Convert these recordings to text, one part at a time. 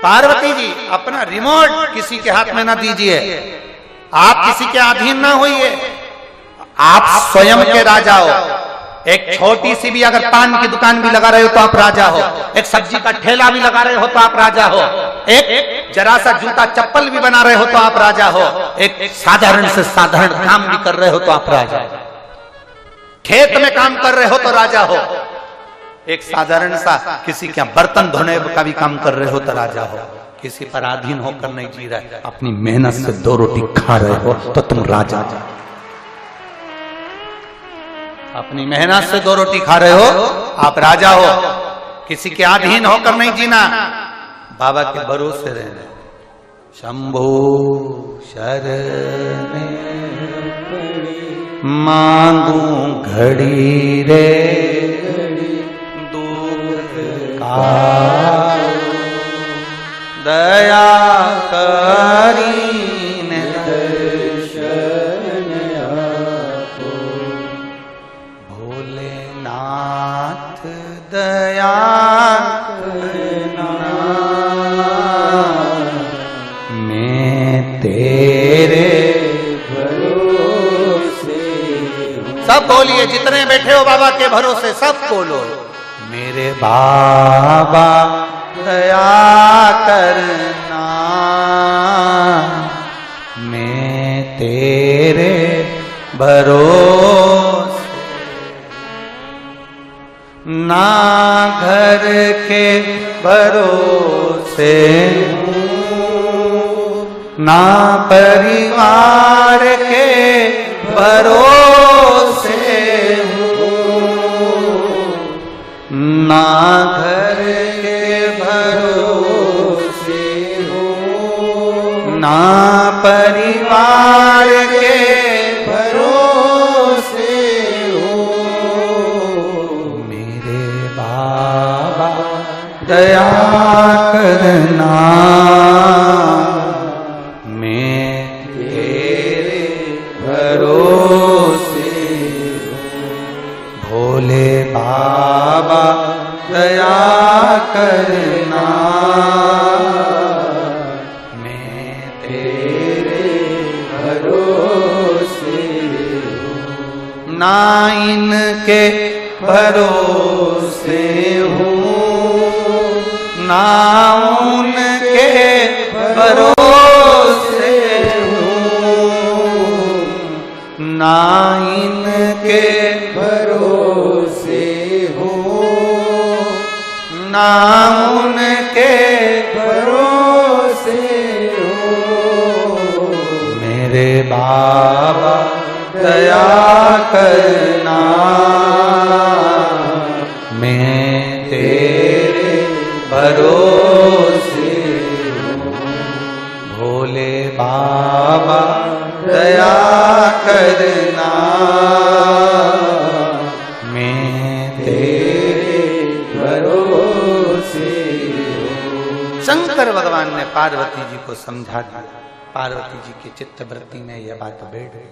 पार्वती जी अपना रिमोट किसी के हाथ में ना दीजिए, आप किसी के अधीन ना होइए, आप स्वयं के राजा हो। एक छोटी सी भी अगर पान की दुकान भी लगा रहे हो तो आप राजा हो, एक सब्जी का ठेला भी लगा रहे हो तो आप राजा हो, एक जरा सा जूता चप्पल भी बना रहे हो तो आप राजा हो, एक साधारण से साधारण काम भी कर रहे हो तो आप राजा हो, खेत में काम कर रहे हो तो राजा हो, एक साधारण सा किसी के बर्तन धोने का भी काम कर रहे हो तो राजा हो। किसी पर अधीन होकर नहीं जी रहे, अपनी मेहनत से 2 रोटी खा रहे हो तो तुम राजा हो। अपनी मेहनत से 2 रोटी खा रहे हो आप राजा हो। किसी के अधीन होकर नहीं जीना, बाबा के भरोसे रहना। शंभो शरण मांगू घड़ी रे दुख का दया करी दया करना, मैं तेरे भरोसे। सब बोलिए, जितने बैठे हो बाबा के भरोसे सब बोलो, मेरे बाबा दया करना, मैं तेरे भरोसे। ना घर के भरोसे हूँ, ना परिवार के भरोसे हूँ, ना घर के भरोसे हूँ, ना परिवार के दया करना, मैं तेरे भरोसे भोले बाबा दया करना, मैं तेरे भरोसे ना इनके भरोसे हूँ, ना उनके भरोसे हूँ, ना इनके भरोसे हूँ, ना उनके भरोसे हूँ, मेरे बाबा दया करना, मैं तेरे भरोसे भोले बाबा दया करना, मैं तेरे भरोसे। शंकर भगवान ने पार्वती जी को समझा दिया। पार्वती जी के चित्त वृत्ति में यह बात बैठ गई,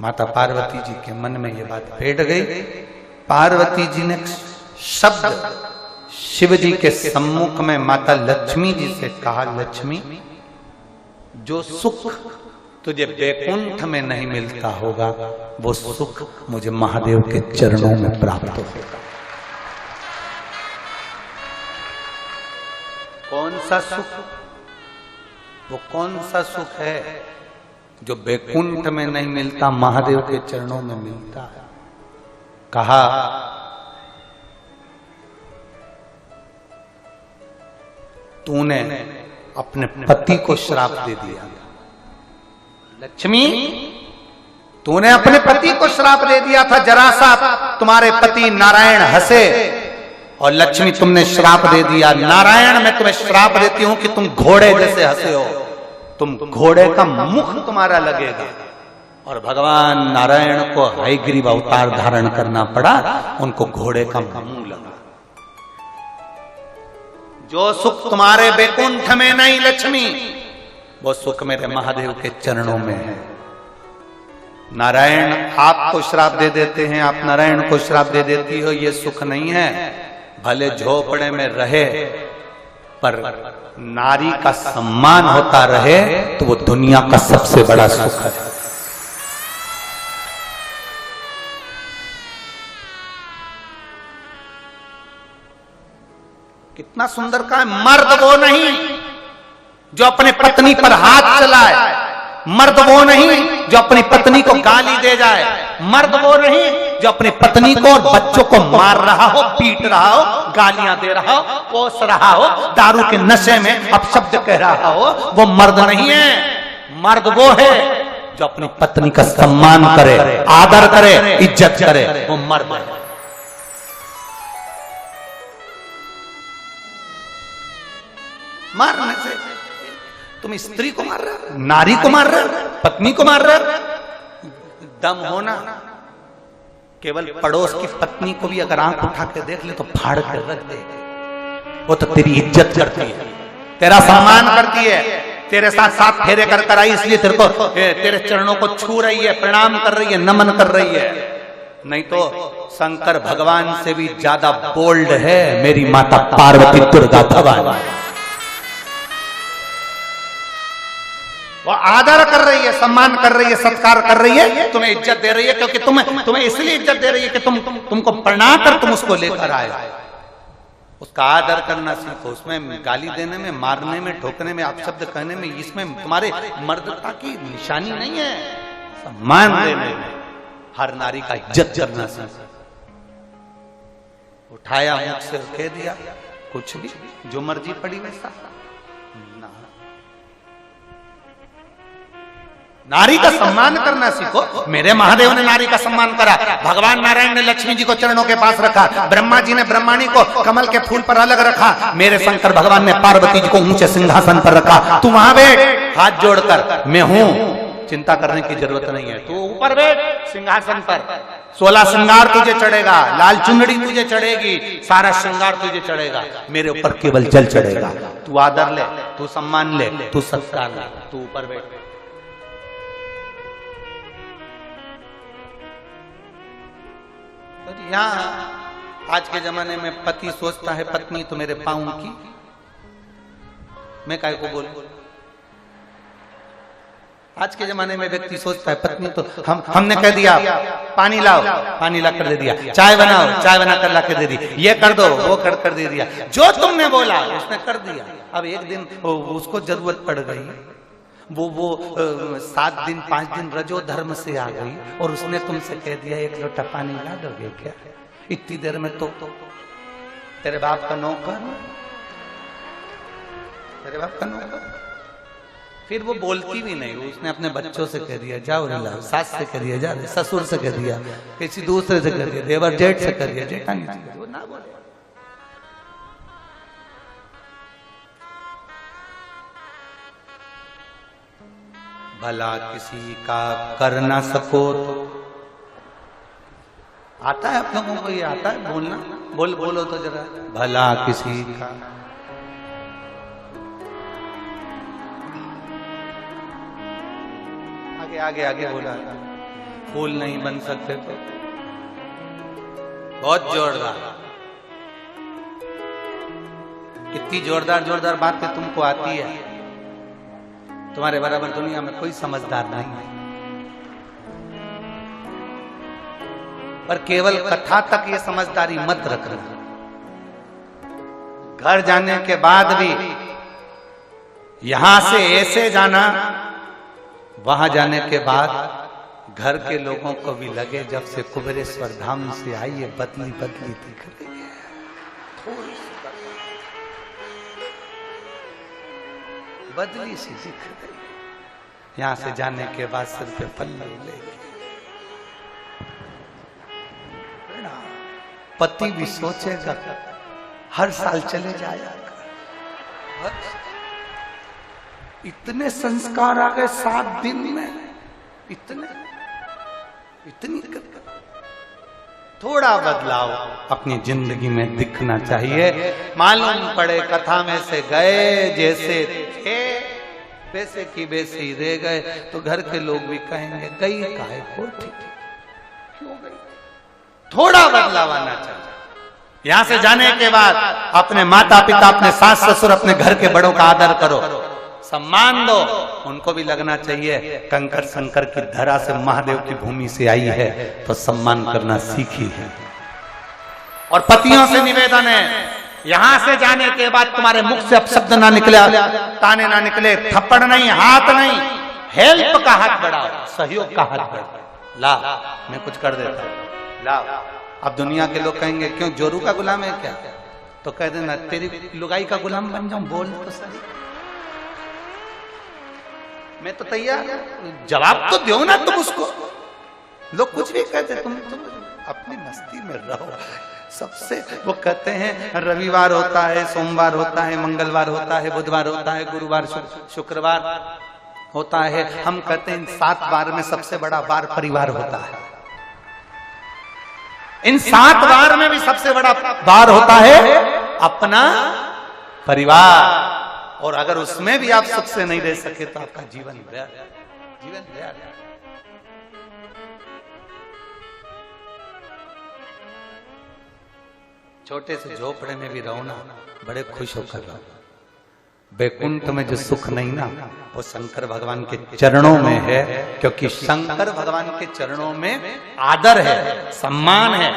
माता पार्वती जी के मन में यह बात बैठ गई। पार्वती जी ने शब्द शिव जी के सम्मुख में माता लक्ष्मी जी से कहा, लक्ष्मी जो सुख तुझे बैकुंठ में नहीं मिलता होगा वो सुख मुझे महादेव के चरणों में प्राप्त होगा। कौन सा सुख? वो कौन सा सुख है जो बैकुंठ में नहीं मिलता, महादेव के चरणों में मिलता है? कहा, तूने अपने पति को श्राप दे दिया। लक्ष्मी, तूने अपने पति को श्राप दे दिया था। जरा सा तुम्हारे पति नारायण हंसे और लक्ष्मी तुमने श्राप दे दिया। नारायण, मैं तुम्हें श्राप देती हूं कि तुम घोड़े जैसे हंसे हो, तुम घोड़े का मुख तुम्हारा लगेगा। और भगवान नारायण को हयग्रीव अवतार धारण करना पड़ा, उनको घोड़े का मुंह लगा। जो सुख तुम्हारे बैकुंठ में नहीं लक्ष्मी, वो सुख मेरे महादेव के चरणों में है। नारायण आपको श्राप दे देते हैं, आप नारायण को श्राप दे देती हो, ये सुख नहीं है। भले झोपड़े में रहे पर नारी का सम्मान होता रहे तो वो दुनिया का सबसे बड़ा सुख है। कितना सुंदर कहा है, मर्द वो नहीं जो अपने पत्नी पर हाथ चलाए, मर्द वो नहीं जो अपनी पत्नी को गाली दे जाए, मर्द वो नहीं जो अपनी पत्नी को और बच्चों को मार रहा हो, पीट रहा हो, गालियां दे रहा हो, कोस रहा हो, दारू के नशे में अपशब्द कह रहा हो, वो मर्द नहीं है। मर्द वो है जो अपनी पत्नी का सम्मान करे, आदर करे, इज्जत करे, वो मर्द है। मारने से तुम स्त्री को मार रहे हो, नारी को मार रहे हो, पत्नी को मार रहे हो। दम होना केवल पड़ोस की पत्नी को भी अगर आंख उठा के देख ले तो फाड़ के रख दे। वो तो तेरी इज्जत करती है, तेरा सम्मान करती है, तेरे साथ साथ फेरे कर कर आई इसलिए तेरे को, तेरे चरणों को छू रही है, प्रणाम कर रही है, नमन कर रही है। नहीं तो शंकर भगवान से भी ज्यादा बोल्ड है मेरी माता पार्वती दुर्गा भवानी। वो आदर कर रही है, सम्मान कर रही है, सत्कार कर रही है, तुम्हें इज्जत दे रही है, क्योंकि तुम्हें इसलिए इज्जत दे रही है कि तुमको प्रणाम कर तुम उसको लेकर आए। उसका आदर करना सीखो। उसमें गाली देने में, मारने में, ठोकने में, अपशब्द कहने में, इसमें तुम्हारे मर्दता की निशानी नहीं है। सम्मान देने में, हर नारी का इज्जत करना सीखो। उठाया मुख से कह दिया कुछ भी, जो मर्जी पड़ी वैसा। नारी का सम्मान करना सीखो। मेरे महादेव ने नारी का सम्मान करा, भगवान नारायण ने लक्ष्मी जी को चरणों के पास रखा, ब्रह्मा जी ने ब्रह्माणी को कमल के फूल पर अलग रखा, मेरे शंकर भगवान ने पार्वती जी को ऊंचे सिंहासन पर रखा। तू वहां बैठ हाथ जोड़कर, मैं हूं, चिंता करने की जरूरत नहीं है। तू ऊपर बैठ सिंहासन पर, 16 श्रृंगार तुझे चढ़ेगा, लाल चुनरी तुझे चढ़ेगी, सारा श्रृंगार तुझे चढ़ेगा, मेरे ऊपर केवल जल चढ़ेगा। तू आदर ले, तू सम्मान ले, तू सत्कार ले, तू ऊपर बैठ। यहाँ आज के जमाने में पति सोचता है पत्नी तो मेरे पाँव की, मैं काय को बोलूं। आज के जमाने में व्यक्ति सोचता है पत्नी तो हमने कह दिया पानी लाओ, पानी ला कर दे दिया, चाय बनाओ, चाय बना कर ला कर दे दी, ये कर दो, वो कर दे दिया, जो तुमने बोला उसने कर दिया। अब एक दिन उसको जरूरत पड़ गई, वो 7 दिन 5 दिन रजो धर्म से आ गई और उसने तुमसे कह दिया 1 लोटा पानी ला दोगे क्या? इतनी देर में तो तेरे बाप का नौकर, तेरे बाप का नौकर। फिर वो बोलती भी नहीं, उसने अपने बच्चों से कह दिया जाओ रे लाओ, सास से कह दिया जा, ससुर से कह दिया, किसी दूसरे से कह दिया, देवर जेठ से कह दिया, जेठानी से, वो ना बोले। भला किसी का कर ना सको तो आता है, आप लोगों को ये आता है बोलना? बोलो तो जरा, भला किसी का। आगे बोला, फूल नहीं बन सकते तो बहुत जोरदार, कितनी जोरदार बातें तुमको आती है, तुम्हारे बराबर दुनिया में कोई समझदार नहीं है। पर केवल कथा तक ये समझदारी मत रखना, घर जाने के बाद भी यहां से ऐसे जाना, वहां जाने के बाद घर के लोगों को भी लगे जब से कुबेरेश्वर धाम से आई है बदली दिख रही है, थोड़ी सी बदली सी दिख रही है। यहां से जाने के बाद सिर पे पल्लू लेके पति भी सोचेगा हर साल चले जाया। इतने संस्कार आ गए 7 दिन में, इतनी थोड़ा बदलाव अपनी जिंदगी में दिखना चाहिए। मालूम पड़े कथा में से गए जैसे थे वैसे की वैसे ही रह गए, तो घर के लोग भी कहेंगे गई काहे को, ठीक क्यों गई? थोड़ा बदलाव आना चाहिए। यहां से जाने के बाद अपने माता पिता, अपने सास ससुर, अपने घर के बड़ों का आदर करो, सम्मान दो। उनको भी लगना चाहिए कंकर संकर की धरा से, महादेव की भूमि से आई है, तो सम्मान करना सीखी है। और पतियों से निवेदन है, यहां से जाने के बाद तुम्हारे मुख से अपशब्द ना निकले, ताने ना निकले, थप्पड़ नहीं, हाथ नहीं, हेल्प का हाथ बढ़ाओ, सहयोग का हाथ बढ़ाओ। ला मैं कुछ कर देता हूं, ला। अब दुनिया के लोग कहेंगे क्यों जोरू का गुलाम है क्या? तो कह देना तेरी लुगाई का गुलाम बन जाऊं, बोल तो सही, मैं तो तैयार। जवाब तो दो ना तुम उसको। लोग कुछ भी कहते, तुम अपनी मस्ती में रहो। सबसे वो कहते हैं रविवार होता है, सोमवार होता है, मंगलवार होता है, बुधवार होता है, गुरुवार शुक्रवार होता है। हम कहते हैं 7 वार में सबसे बड़ा वार परिवार होता है। इन 7 वार में भी सबसे बड़ा वार होता है अपना परिवार। और अगर उसमें भी आप सुख से नहीं रह सके तो आपका जीवन व्यर्थ, जीवन व्यर्थ। छोटे से झोपड़े में भी रहो ना, बड़े खुश होकर रहो। बैकुंठ में जो सुख नहीं ना, वो शंकर भगवान के चरणों में है, क्योंकि शंकर भगवान के चरणों में आदर है, सम्मान है।